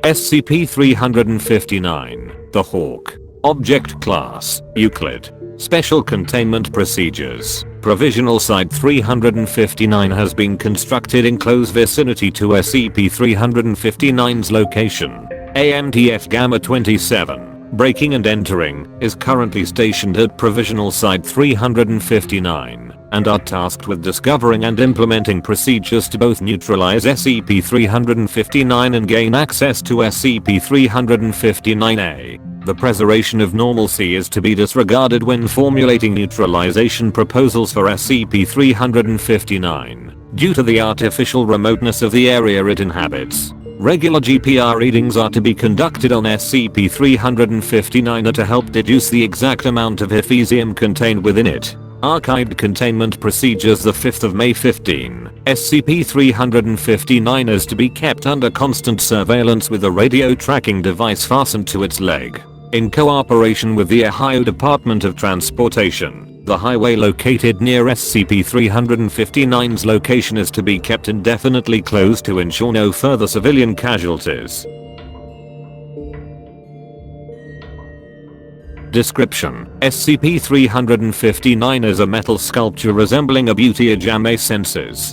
SCP-359, the Hawk. Object Class, Euclid. Special Containment Procedures. Provisional Site-359 has been constructed in close vicinity to SCP-359's location. AMTF Gamma-27, breaking and entering, is currently stationed at Provisional Site-359, and are tasked with discovering and implementing procedures to both neutralize SCP-359 and gain access to SCP-359-A. The preservation of normalcy is to be disregarded when formulating neutralization proposals for SCP-359, due to the artificial remoteness of the area it inhabits. Regular GPR readings are to be conducted on SCP-359 to help deduce the exact amount of Hephaesium contained within it. Archived Containment Procedures. The 5th of May 15, SCP-359 is to be kept under constant surveillance with a radio tracking device fastened to its leg. In cooperation with the Ohio Department of Transportation, the highway located near SCP-359's location is to be kept indefinitely closed to ensure no further civilian casualties. Description: SCP-359 is a metal sculpture resembling a Beauty Ajame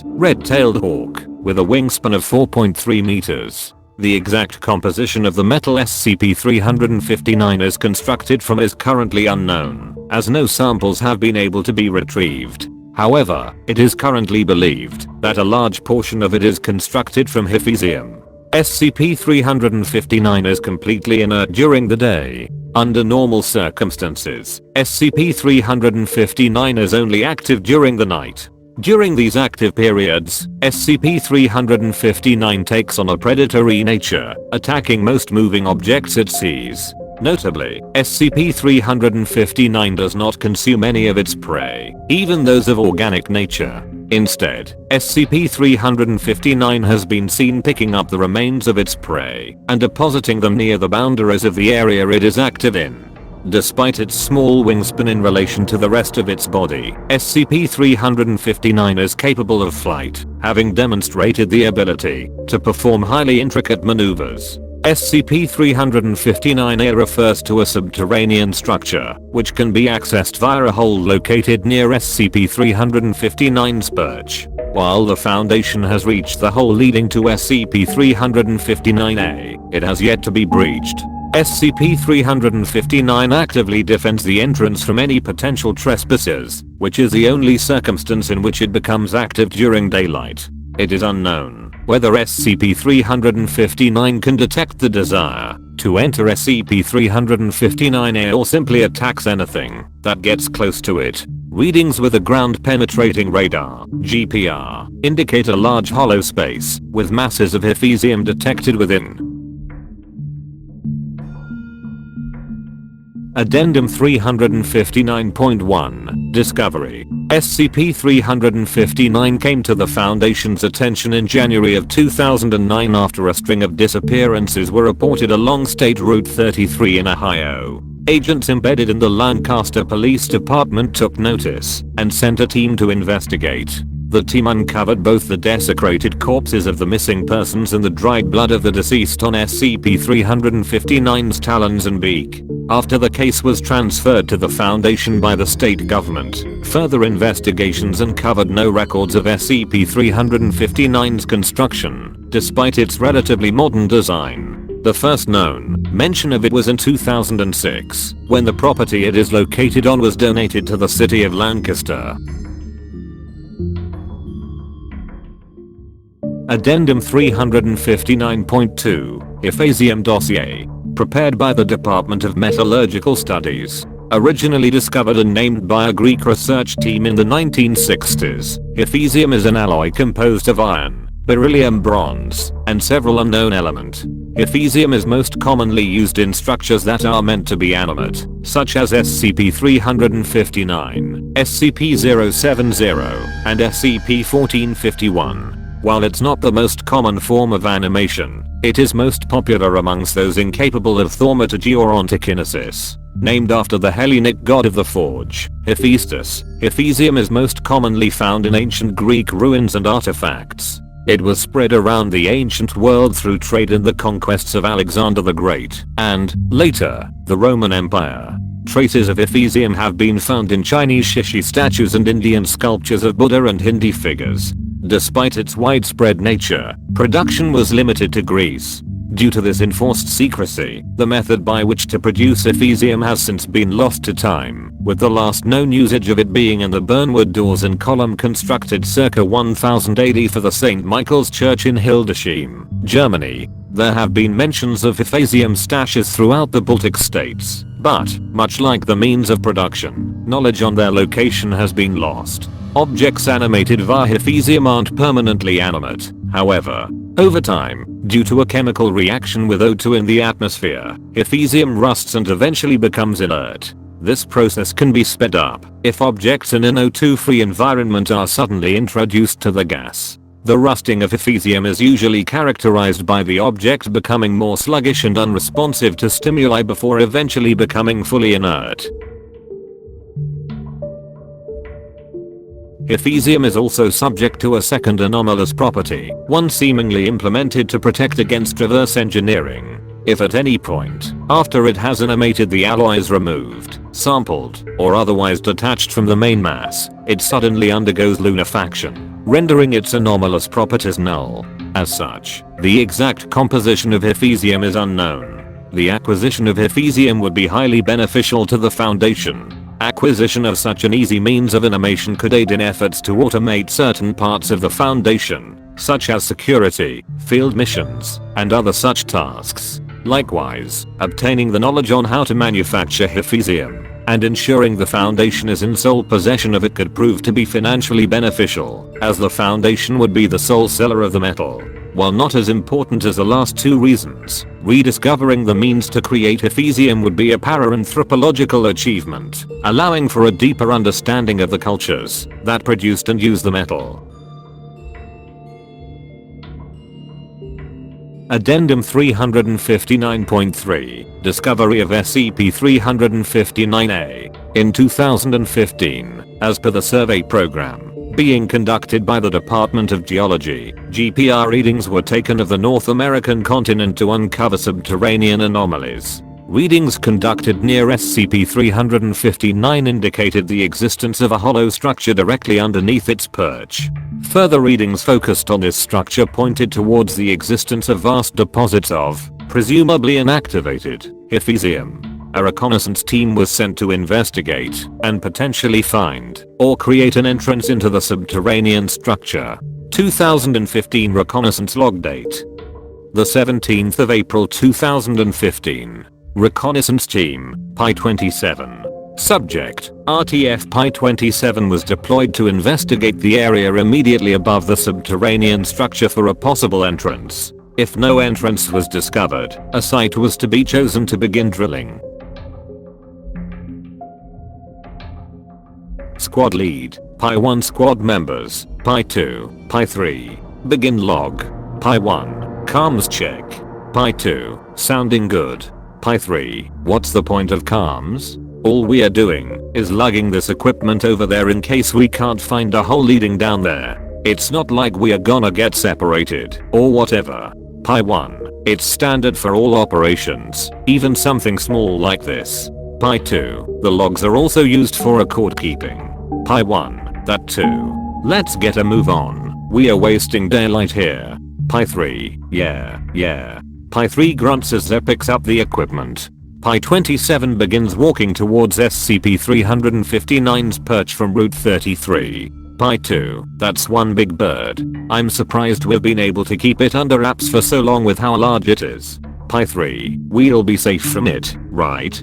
red-tailed hawk, with a wingspan of 4.3 meters. The exact composition of the metal SCP-359 is constructed from is currently unknown, as no samples have been able to be retrieved. However, it is currently believed that a large portion of it is constructed from Hephaesium. SCP-359 is completely inert during the day. Under normal circumstances, SCP-359 is only active during the night. During these active periods, SCP-359 takes on a predatory nature, attacking most moving objects it sees. Notably, SCP-359 does not consume any of its prey, even those of organic nature. Instead, SCP-359 has been seen picking up the remains of its prey and depositing them near the boundaries of the area it is active in. Despite its small wingspan in relation to the rest of its body, SCP-359 is capable of flight, having demonstrated the ability to perform highly intricate maneuvers. SCP-359-A refers to a subterranean structure, which can be accessed via a hole located near SCP-359's perch. While the Foundation has reached the hole leading to SCP-359-A, it has yet to be breached. SCP-359 actively defends the entrance from any potential trespassers, which is the only circumstance in which it becomes active during daylight. It is unknown whether SCP-359 can detect the desire to enter SCP-359-A or simply attacks anything that gets close to it. Readings with a ground-penetrating radar (GPR) indicate a large hollow space with masses of Hephaesium detected within. Addendum 359.1 Discovery: SCP-359 came to the Foundation's attention in January of 2009 after a string of disappearances were reported along State Route 33 in Ohio. Agents embedded in the Lancaster Police Department took notice and sent a team to investigate. The team uncovered both the desecrated corpses of the missing persons and the dried blood of the deceased on SCP-359's talons and beak. After the case was transferred to the Foundation by the state government, further investigations uncovered no records of SCP-359's construction, despite its relatively modern design. The first known mention of it was in 2006, when the property it is located on was donated to the city of Lancaster. Addendum 359.2 Hephaesium Dossier. Prepared by the Department of Metallurgical Studies. Originally discovered and named by a Greek research team in the 1960s, Hephaesium is an alloy composed of iron, beryllium, bronze, and several unknown elements. Hephaesium is most commonly used in structures that are meant to be animate, such as SCP-359, SCP-070, and SCP-1451. While it's not the most common form of animation, it is most popular amongst those incapable of thaumaturgy or ontokinesis. Named after the Hellenic god of the forge, Hephaestus, Hephaesium is most commonly found in ancient Greek ruins and artifacts. It was spread around the ancient world through trade and the conquests of Alexander the Great, and, later, the Roman Empire. Traces of Ephesium have been found in Chinese shishi statues and Indian sculptures of Buddha and Hindi figures. Despite its widespread nature, production was limited to Greece. Due to this enforced secrecy, the method by which to produce Ephesium has since been lost to time, with the last known usage of it being in the Burnwood doors and column constructed circa 1000 AD for the St. Michael's Church in Hildesheim, Germany. There have been mentions of Ephesium stashes throughout the Baltic states, but, much like the means of production, knowledge on their location has been lost. Objects animated via Ephesium aren't permanently animate, however. Over time, due to a chemical reaction with O2 in the atmosphere, Ephesium rusts and eventually becomes inert. This process can be sped up if objects in an O2-free environment are suddenly introduced to the gas. The rusting of Ephesium is usually characterized by the object becoming more sluggish and unresponsive to stimuli before eventually becoming fully inert. Ephesium is also subject to a second anomalous property, one seemingly implemented to protect against reverse engineering. If at any point, after it has animated, the alloy is removed, sampled, or otherwise detached from the main mass, it suddenly undergoes lunafaction, rendering its anomalous properties null. As such, the exact composition of Ephesium is unknown. The acquisition of Ephesium would be highly beneficial to the Foundation. Acquisition of such an easy means of animation could aid in efforts to automate certain parts of the Foundation, such as security, field missions, and other such tasks. Likewise, obtaining the knowledge on how to manufacture Ephesium and ensuring the Foundation is in sole possession of it could prove to be financially beneficial, as the Foundation would be the sole seller of the metal. While not as important as the last two reasons, rediscovering the means to create Ephesium would be a para-anthropological achievement, allowing for a deeper understanding of the cultures that produced and used the metal. Addendum 359.3 Discovery of SCP-359-A. In 2015, as per the survey program being conducted by the Department of Geology, GPR readings were taken of the North American continent to uncover subterranean anomalies. Readings conducted near SCP-359 indicated the existence of a hollow structure directly underneath its perch. Further readings focused on this structure pointed towards the existence of vast deposits of, presumably inactivated, Ephesium. A reconnaissance team was sent to investigate and potentially find or create an entrance into the subterranean structure. 2015 reconnaissance log date. The 17th of April 2015. Reconnaissance team, Pi-27. Subject, RTF Pi-27 was deployed to investigate the area immediately above the subterranean structure for a possible entrance. If no entrance was discovered, a site was to be chosen to begin drilling. Squad lead, Pi-1 squad members, Pi-2, Pi-3. Begin log. Pi-1, comms check. Pi-2, sounding good. Pi-3, what's the point of comms? All we are doing is lugging this equipment over there in case we can't find a hole leading down there. It's not like we are gonna get separated or whatever. Pi-1, it's standard for all operations, even something small like this. Pi-2, the logs are also used for record keeping. Pi-1, that too. Let's get a move on, we are wasting daylight here. Pi-3, yeah. Pi-3 grunts as there picks up the equipment. Pi-27 begins walking towards SCP-359's perch from Route 33. Pi-2, that's one big bird. I'm surprised we've been able to keep it under wraps for so long with how large it is. Pi-3, we'll be safe from it, right?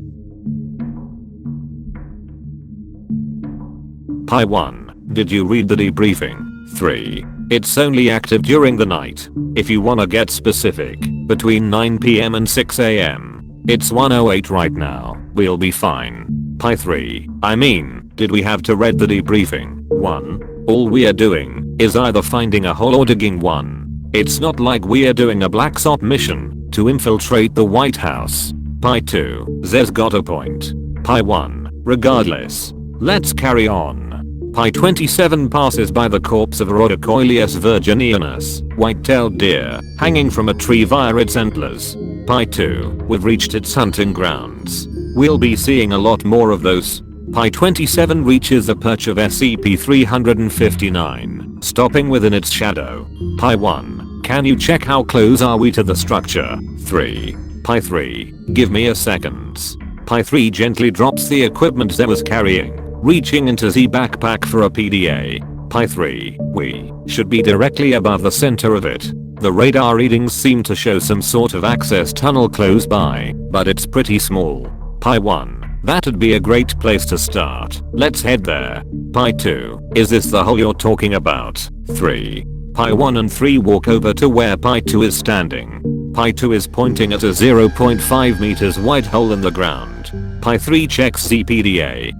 Pi-1, did you read the debriefing? 3. It's only active during the night. If you wanna get specific, between 9 PM and 6 AM. It's 1:08 right now, we'll be fine. Pi-3, I mean, did we have to read the debriefing? 1. All we are doing is either finding a hole or digging one. It's not like we are doing a Black Ops mission to infiltrate the White House. Pi-2, Z's got a point. Pi-1, regardless. Let's carry on. Pi-27 passes by the corpse of Rhodocoileus virginianus, white-tailed deer, hanging from a tree via its antlers. Pi-2, we've reached its hunting grounds. We'll be seeing a lot more of those. Pi-27 reaches the perch of SCP-359, stopping within its shadow. Pi-1, can you check how close are we to the structure? 3. Pi-3, give me a second. Pi-3 gently drops the equipment Z was carrying, reaching into Z backpack for a PDA. Pi-3, we should be directly above the center of it. The radar readings seem to show some sort of access tunnel close by, but it's pretty small. Pi-1, that'd be a great place to start. Let's head there. Pi-2, is this the hole you're talking about? 3. Pi-1 and 3 walk over to where Pi-2 is standing. Pi-2 is pointing at a 0.5 meters wide hole in the ground. Pi-3 checks ZPDA.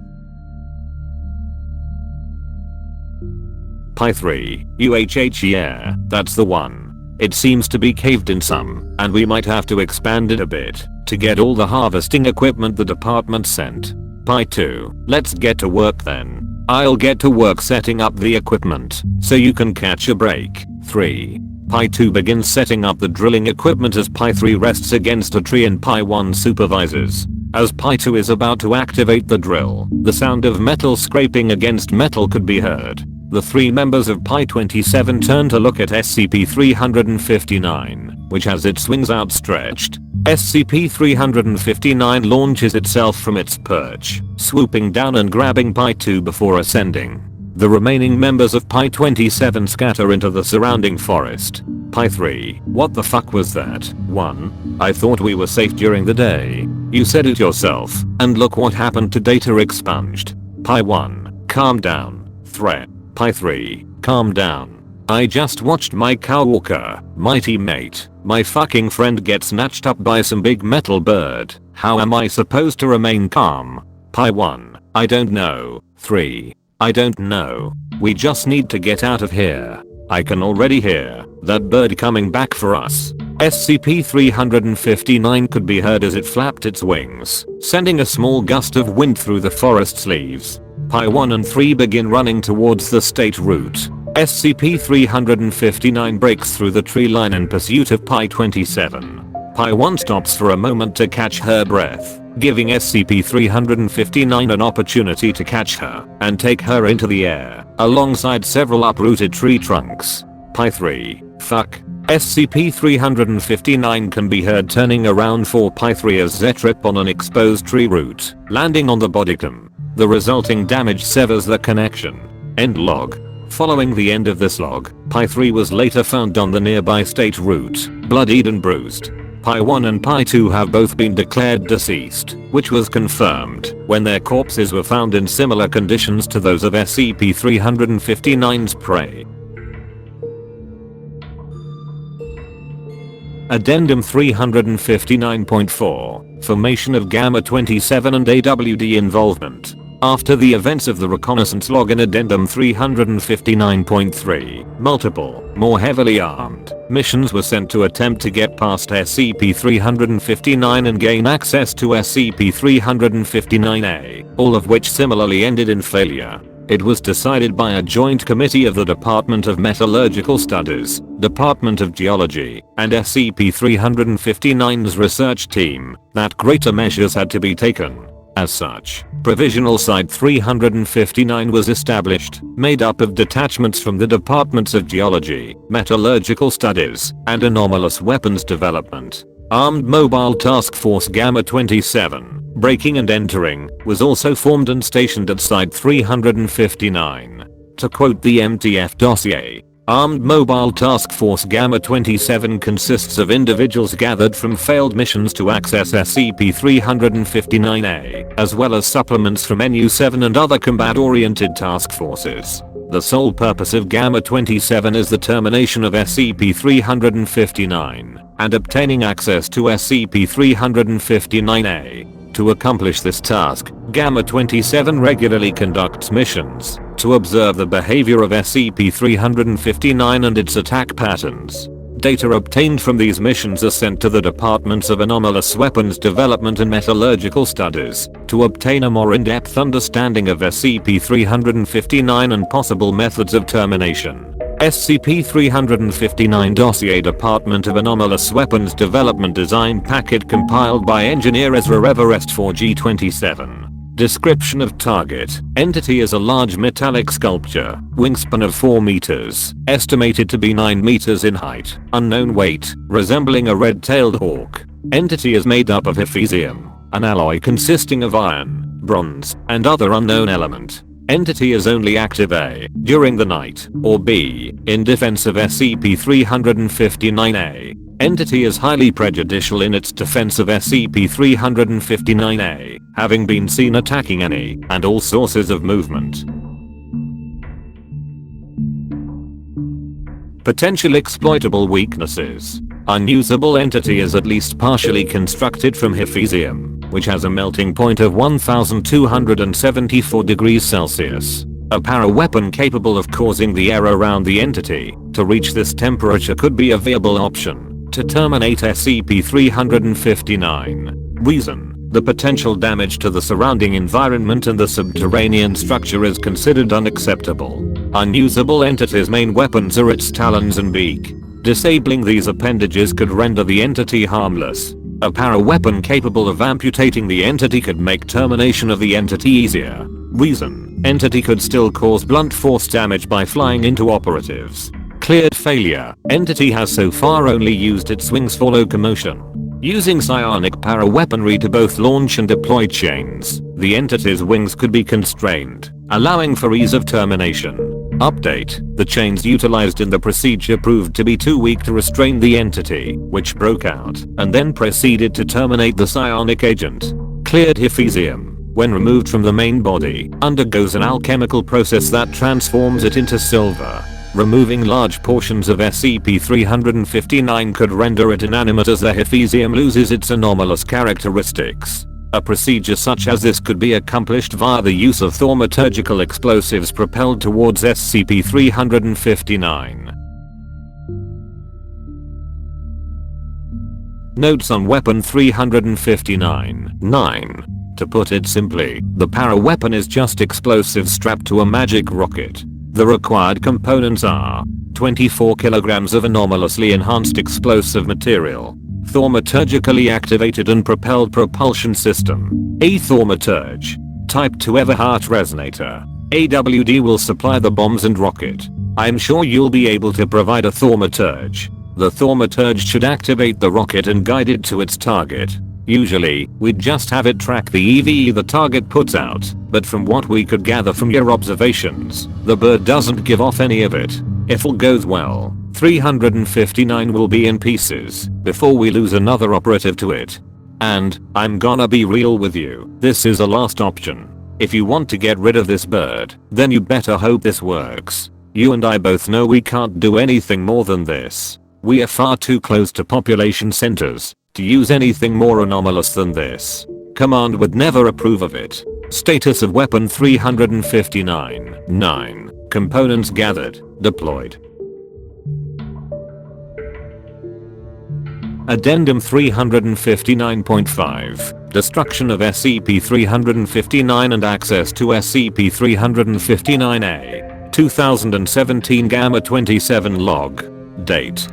Pi-3, yeah, that's the one. It seems to be caved in some, and we might have to expand it a bit to get all the harvesting equipment the department sent. Pi-2, let's get to work then. I'll get to work setting up the equipment, so you can catch a break. 3. Pi-2 begins setting up the drilling equipment as Pi-3 rests against a tree and Pi-1 supervises. As Pi-2 is about to activate the drill, the sound of metal scraping against metal could be heard. The 3 members of Pi-27 turn to look at SCP-359, which has its wings outstretched. SCP-359 launches itself from its perch, swooping down and grabbing Pi-2 before ascending. The remaining members of Pi-27 scatter into the surrounding forest. Pi-3, what the fuck was that? 1. I thought we were safe during the day. You said it yourself, and look what happened to data expunged. Pi-1, calm down. Threat. Pi-3, calm down. I just watched my coworker, my teammate, my fucking friend get snatched up by some big metal bird. How am I supposed to remain calm? Pi-1, I don't know. 3. I don't know. We just need to get out of here. I can already hear that bird coming back for us. SCP-359 could be heard as it flapped its wings, sending a small gust of wind through the forest's leaves. Pi-1 and 3 begin running towards the state route. SCP-359 breaks through the tree line in pursuit of Pi-27. Pi-1 stops for a moment to catch her breath, giving SCP-359 an opportunity to catch her and take her into the air, alongside several uprooted tree trunks. Pi-3, fuck. SCP-359 can be heard turning around for Pi-3 as they trip on an exposed tree root, landing on the bodycam. The resulting damage severs the connection. End log. Following the end of this log, Pi-3 was later found on the nearby state route, bloodied and bruised. Pi-1 and Pi-2 have both been declared deceased, which was confirmed when their corpses were found in similar conditions to those of SCP-359's prey. Addendum 359.4, Formation of Gamma-27 and AWD involvement. After the events of the reconnaissance log in Addendum 359.3, multiple, more heavily armed, missions were sent to attempt to get past SCP-359 and gain access to SCP-359-A, all of which similarly ended in failure. It was decided by a joint committee of the Department of Metallurgical Studies, Department of Geology, and SCP-359's research team that greater measures had to be taken. As such, Provisional Site 359 was established, made up of detachments from the Departments of Geology, Metallurgical Studies, and Anomalous Weapons Development. Armed Mobile Task Force Gamma-27, Breaking and Entering, was also formed and stationed at Site 359. To quote the MTF dossier, Armed Mobile Task Force Gamma-27 consists of individuals gathered from failed missions to access SCP-359-A, as well as supplements from NU-7 and other combat-oriented task forces. The sole purpose of Gamma-27 is the termination of SCP-359 and obtaining access to SCP-359-A. To accomplish this task, Gamma-27 regularly conducts missions to observe the behavior of SCP-359 and its attack patterns. Data obtained from these missions are sent to the Departments of Anomalous Weapons Development and Metallurgical Studies to obtain a more in-depth understanding of SCP-359 and possible methods of termination. SCP-359 Dossier Department of Anomalous Weapons Development Design Packet compiled by Engineer Ezra Everest 4G27. Description of target. Entity is a large metallic sculpture, wingspan of 4 meters, estimated to be 9 meters in height, unknown weight, resembling a red-tailed hawk. Entity is made up of Ephesium, an alloy consisting of iron, bronze, and other unknown element. Entity is only active A. during the night, or B. in defense of SCP-359-A. Entity is highly prejudicial in its defense of SCP-359-A, having been seen attacking any and all sources of movement. Potential exploitable weaknesses. Unusable entity is at least partially constructed from Ephesium, which has a melting point of 1274 degrees Celsius. A para-weapon capable of causing the air around the entity to reach this temperature could be a viable option to terminate SCP-359. Reason: the potential damage to the surrounding environment and the subterranean structure is considered unacceptable. Unusable entity's main weapons are its talons and beak. Disabling these appendages could render the entity harmless. A para-weapon capable of amputating the entity could make termination of the entity easier. Reason: entity could still cause blunt force damage by flying into operatives. Cleared failure: entity has so far only used its wings for locomotion. Using psionic para-weaponry to both launch and deploy chains, the entity's wings could be constrained, allowing for ease of termination. Update: the chains utilized in the procedure proved to be too weak to restrain the entity, which broke out and then proceeded to terminate the psionic agent. Cleared Ephesium, when removed from the main body, undergoes an alchemical process that transforms it into silver. Removing large portions of SCP-359 could render it inanimate as the Ephesium loses its anomalous characteristics. A procedure such as this could be accomplished via the use of thaumaturgical explosives propelled towards SCP-359. Notes on Weapon 359. 9. To put it simply, the para-weapon is just explosives strapped to a magic rocket. The required components are 24 kilograms of anomalously enhanced explosive material, thaumaturgically activated and propelled propulsion system, a thaumaturge, Type 2 Everhart resonator. AWD will supply the bombs and rocket. I'm sure you'll be able to provide a thaumaturge. The thaumaturge should activate the rocket and guide it to its target. Usually, we'd just have it track the EVE the target puts out, but from what we could gather from your observations, the bird doesn't give off any of it. If all goes well, 359 will be in pieces before we lose another operative to it. And, I'm gonna be real with you, this is a last option. If you want to get rid of this bird, then you better hope this works. You and I both know we can't do anything more than this. We are far too close to population centers to use anything more anomalous than this. Command would never approve of it. Status of Weapon 359. 9. Components gathered, deployed. Addendum 359.5. Destruction of SCP-359 and access to SCP-359-A. 2017 Gamma 27 log. Date: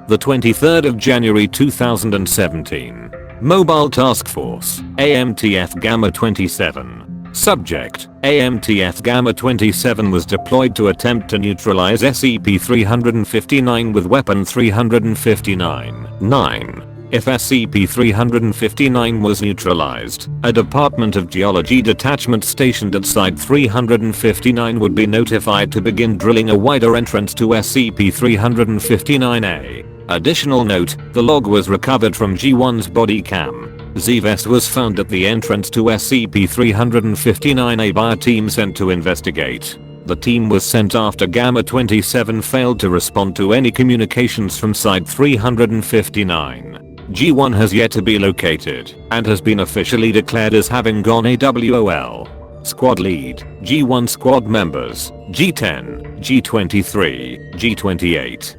the 23rd of January 2017. Mobile Task Force, AMTF Gamma 27. Subject, AMTF Gamma 27 was deployed to attempt to neutralize SCP-359 with Weapon 359. 9. If SCP-359 was neutralized, a Department of Geology detachment stationed at Site-359 would be notified to begin drilling a wider entrance to SCP-359-A. Additional note, the log was recovered from G1's body cam. Z-Vest was found at the entrance to SCP-359-A by a team sent to investigate. The team was sent after Gamma 27 failed to respond to any communications from Site-359. G1 has yet to be located and has been officially declared as having gone AWOL. Squad Lead, G1 Squad Members, G10, G23, G28.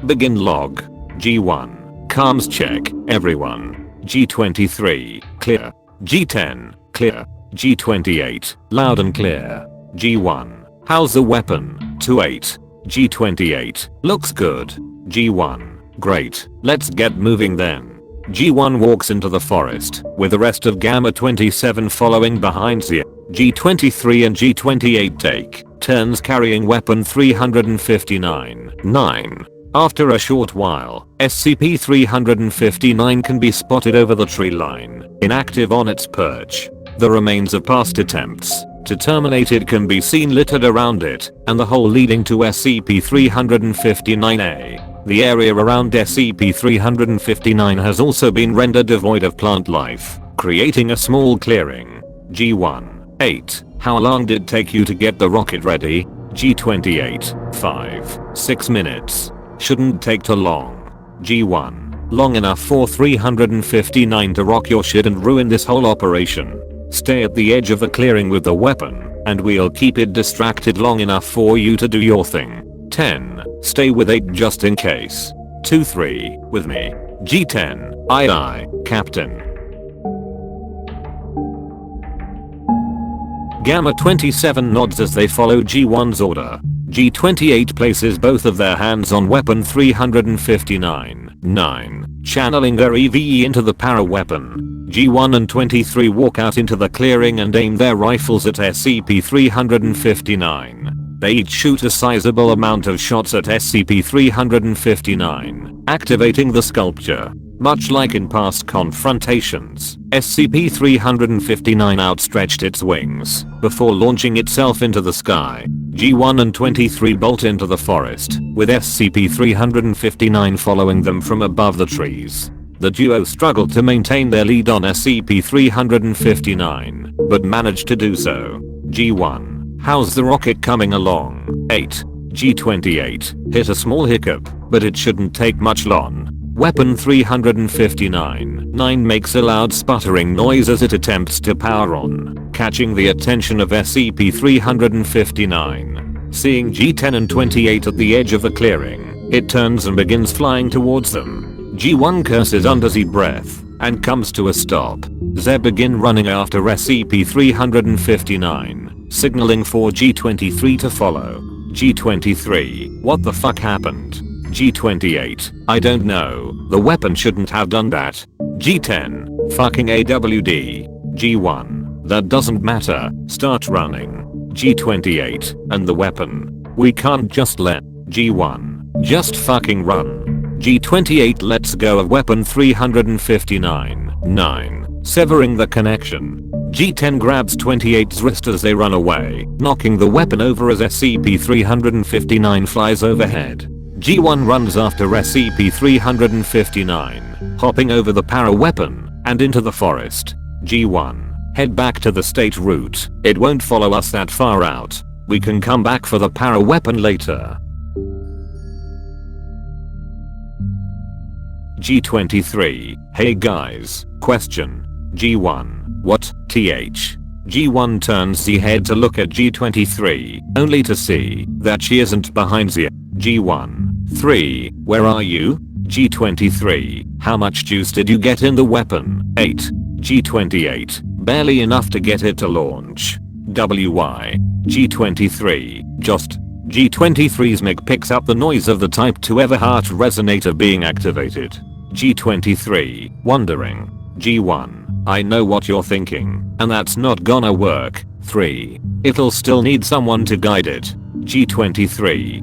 Begin log. G1. Comms check, everyone. G23, clear. G10, clear. G28, loud and clear. G1. How's the weapon? 28. G28, looks good. G1, great, let's get moving then. G1 walks into the forest, with the rest of Gamma 27 following behind the G23 and G28 take turns carrying weapon 359. 9. After a short while, SCP-359 can be spotted over the tree line, inactive on its perch. The remains of past attempts to terminate it can be seen littered around it, and the hole leading to SCP-359-A. The area around SCP-359 has also been rendered devoid of plant life, creating a small clearing. G1. 8. How long did it take you to get the rocket ready? G28. 5. 6 minutes. Shouldn't take too long. G1. Long enough for 359 to rock your shit and ruin this whole operation. Stay at the edge of the clearing with the weapon, and we'll keep it distracted long enough for you to do your thing. 10. Stay with 8 just in case. 2-3, with me. G10. Aye, Captain. Gamma 27 nods as they follow G1's order. G28 places both of their hands on weapon 359. 9. Channeling their EVE into the para weapon. G1 and 23 walk out into the clearing and aim their rifles at SCP-359. They each shoot a sizable amount of shots at SCP-359, activating the sculpture. Much like in past confrontations, SCP-359 outstretched its wings before launching itself into the sky. G1 and 23 bolt into the forest, with SCP-359 following them from above the trees. The duo struggled to maintain their lead on SCP-359, but managed to do so. G1. How's the rocket coming along? 8. G28. Hit a small hiccup, but it shouldn't take much long. Weapon 359. 9 makes a loud sputtering noise as it attempts to power on, catching the attention of SCP-359. Seeing G10 and 28 at the edge of the clearing, it turns and begins flying towards them. G1 curses under the breath and comes to a stop. They begin running after SCP-359, signaling for G23 to follow. G23, what the fuck happened? G28, I don't know, the weapon shouldn't have done that. G10, fucking AWD. G1, that doesn't matter, start running. G28, and the weapon. We can't just let G1 just fucking run. G28 lets go of weapon 359. 9. Severing the connection. G10 grabs 28's wrist as they run away, knocking the weapon over as SCP-359 flies overhead. G1 runs after SCP-359, hopping over the para weapon and into the forest. G1, head back to the state route. It won't follow us that far out. We can come back for the para weapon later. G23, hey guys, question. G1, what, th? G1 turns the head to look at G23, only to see that she isn't behind the G1, 3, where are you? G23, how much juice did you get in the weapon? 8. G28, barely enough to get it to launch. WY. G23, just. G23's mic picks up the noise of the Type 2 Everheart resonator being activated. G23, wondering. G1, I know what you're thinking, and that's not gonna work. 3. It'll still need someone to guide it. G23,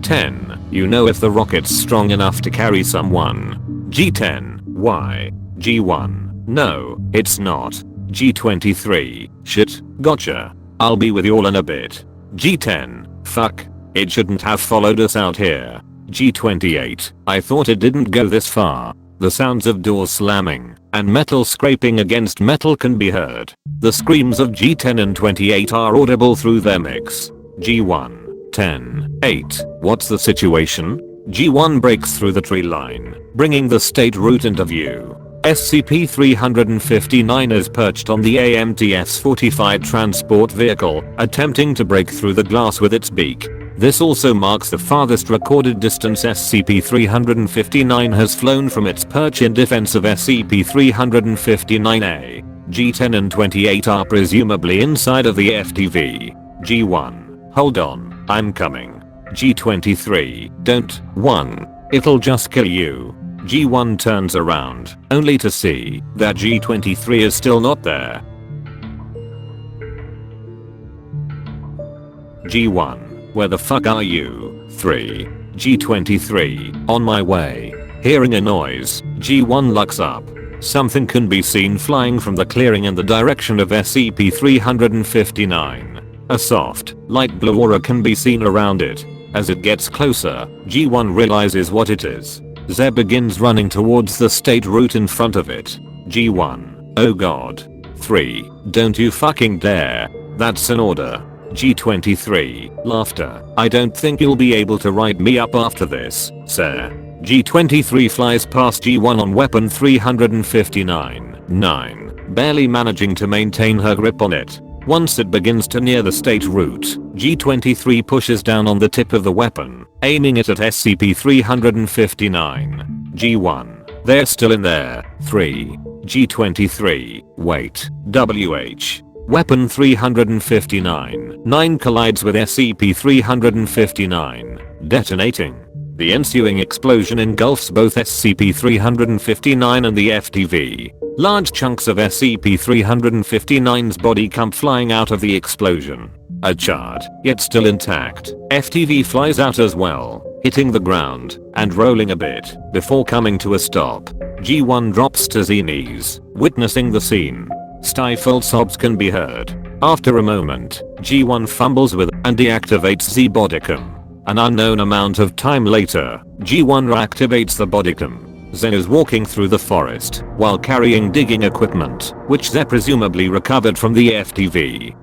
10. You know if the rocket's strong enough to carry someone. G10, why? G1, no, it's not. G23, shit, gotcha. I'll be with y'all in a bit. G10, fuck, it shouldn't have followed us out here. G28, I thought it didn't go this far. The sounds of doors slamming and metal scraping against metal can be heard. The screams of G10 and 28 are audible through their mix. G1, 10, 8, what's the situation? G1 breaks through the tree line, bringing the state route into view. SCP-359 is perched on the AMTF's fortified transport vehicle, attempting to break through the glass with its beak. This also marks the farthest recorded distance SCP-359 has flown from its perch in defense of SCP-359-A. G10 and 28 are presumably inside of the FTV. G1. Hold on, I'm coming. G23. Don't. 1. It'll just kill you. G1 turns around, only to see that G23 is still not there. G1. Where the fuck are you? 3. G23. On my way. Hearing a noise, G1 looks up. Something can be seen flying from the clearing in the direction of SCP-359. A soft, light blue aura can be seen around it. As it gets closer, G1 realizes what it is. Z begins running towards the state route in front of it. G1. Oh god. 3. Don't you fucking dare. That's an order. G23. Laughter. I don't think you'll be able to ride me up after this, sir. G23 flies past G1 on weapon 359. 9. Barely managing to maintain her grip on it. Once it begins to near the state route, G23 pushes down on the tip of the weapon, aiming it at SCP-359. G1. They're still in there. 3. G23. Wait. WH. Weapon 359. 9 collides with SCP-359, detonating. The ensuing explosion engulfs both SCP-359 and the FTV. Large chunks of SCP-359's body come flying out of the explosion. A charred, yet still intact, FTV flies out as well, hitting the ground and rolling a bit before coming to a stop. G1 drops to Z knees, witnessing the scene. Stifled sobs can be heard. After a moment, G1 fumbles with and deactivates Z bodicam. An unknown amount of time later, G1 reactivates the bodicam. Z is walking through the forest while carrying digging equipment, which Z presumably recovered from the FTV.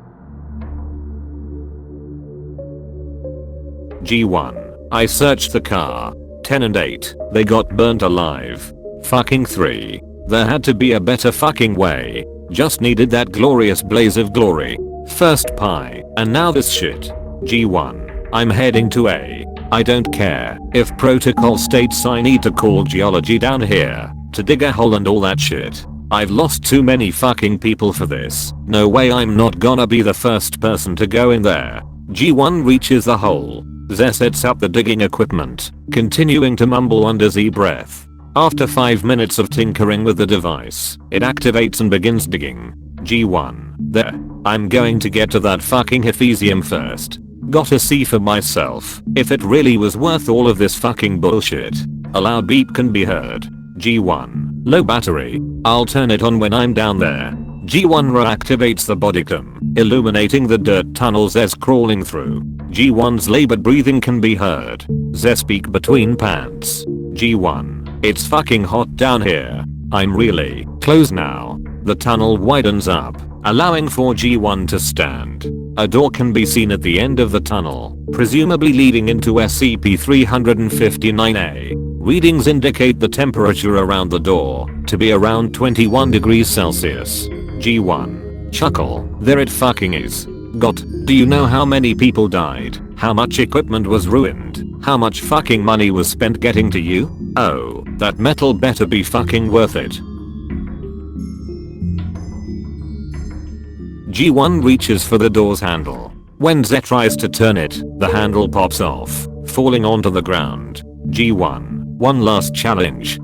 G1. I searched the car. 10 and 8. They got burnt alive. Fucking 3. There had to be a better fucking way. Just needed that glorious blaze of glory. First pie, and now this shit. G1. I'm heading to A. I don't care if protocol states I need to call geology down here to dig a hole and all that shit. I've lost too many fucking people for this. No way I'm not gonna be the first person to go in there. G1 reaches the hole. Z sets up the digging equipment, continuing to mumble under Z breath. After 5 minutes of tinkering with the device, it activates and begins digging. G1. There. I'm going to get to that fucking Ephesium first. Gotta see for myself if it really was worth all of this fucking bullshit. A loud beep can be heard. G1. Low battery. I'll turn it on when I'm down there. G1 reactivates the bodicam, illuminating the dirt tunnels Z's crawling through. G1's labored breathing can be heard. Z speak between pants. G1. It's fucking hot down here. I'm really close now. The tunnel widens up, allowing for G1 to stand. A door can be seen at the end of the tunnel, presumably leading into SCP-359-A. Readings indicate the temperature around the door to be around 21 degrees Celsius. G1. Chuckle. There it fucking is. God, do you know how many people died? How much equipment was ruined? How much fucking money was spent getting to you? Oh, that metal better be fucking worth it. G1 reaches for the door's handle. When Z tries to turn it, the handle pops off, falling onto the ground. G1. One last challenge.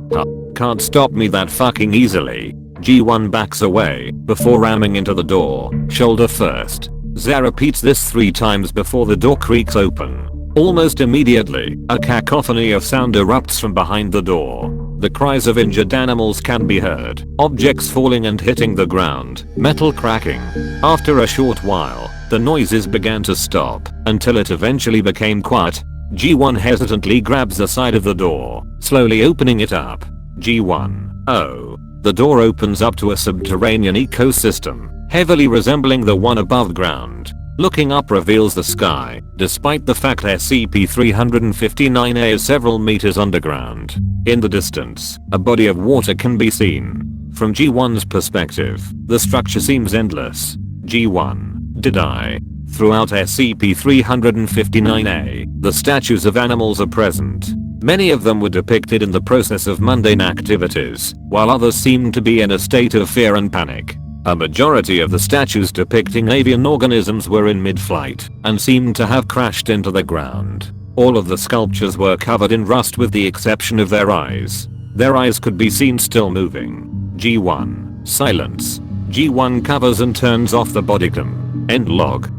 Can't stop me that fucking easily. G1 backs away before ramming into the door, shoulder first. Z repeats this 3 times before the door creaks open. Almost immediately, a cacophony of sound erupts from behind the door. The cries of injured animals can be heard, objects falling and hitting the ground, metal cracking. After a short while, the noises began to stop, until it eventually became quiet. G1 hesitantly grabs the side of the door, slowly opening it up. G1. Oh. The door opens up to a subterranean ecosystem, heavily resembling the one above ground. Looking up reveals the sky, despite the fact SCP-359-A is several meters underground. In the distance, a body of water can be seen. From G1's perspective, the structure seems endless. G1. Did I Throughout SCP-359-A, the statues of animals are present. Many of them were depicted in the process of mundane activities, while others seemed to be in a state of fear and panic. A majority of the statues depicting avian organisms were in mid-flight and seemed to have crashed into the ground. All of the sculptures were covered in rust with the exception of their eyes. Their eyes could be seen still moving. G1. Silence. G1 covers and turns off the bodycam. End log.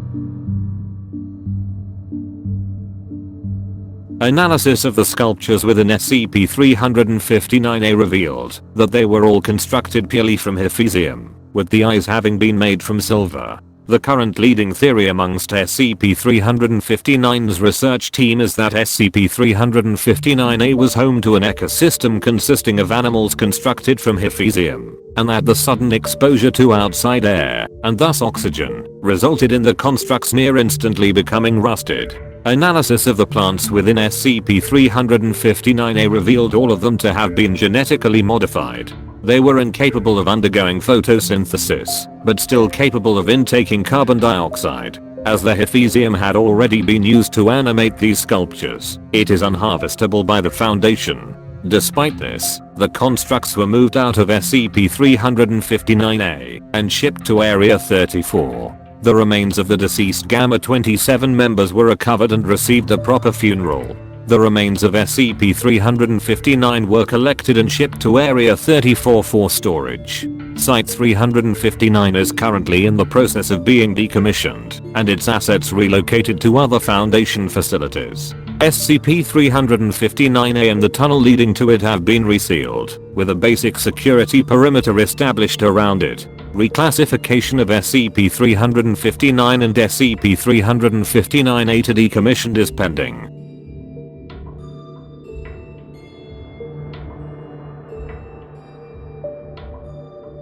Analysis of the sculptures within SCP-359-A revealed that they were all constructed purely from Hephesium, with the eyes having been made from silver. The current leading theory amongst SCP-359's research team is that SCP-359-A was home to an ecosystem consisting of animals constructed from Hephesium, and that the sudden exposure to outside air, and thus oxygen, resulted in the constructs near instantly becoming rusted. Analysis of the plants within SCP-359-A revealed all of them to have been genetically modified. They were incapable of undergoing photosynthesis, but still capable of intaking carbon dioxide. As the Hephesium had already been used to animate these sculptures, it is unharvestable by the Foundation. Despite this, the constructs were moved out of SCP-359-A and shipped to Area 34. The remains of the deceased Gamma-27 members were recovered and received a proper funeral. The remains of SCP-359 were collected and shipped to Area 34 for storage. Site-359 is currently in the process of being decommissioned, and its assets relocated to other Foundation facilities. SCP-359-A and the tunnel leading to it have been resealed, with a basic security perimeter established around it. Reclassification of SCP-359 and SCP-359-A to decommissioned is pending.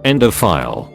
End of file.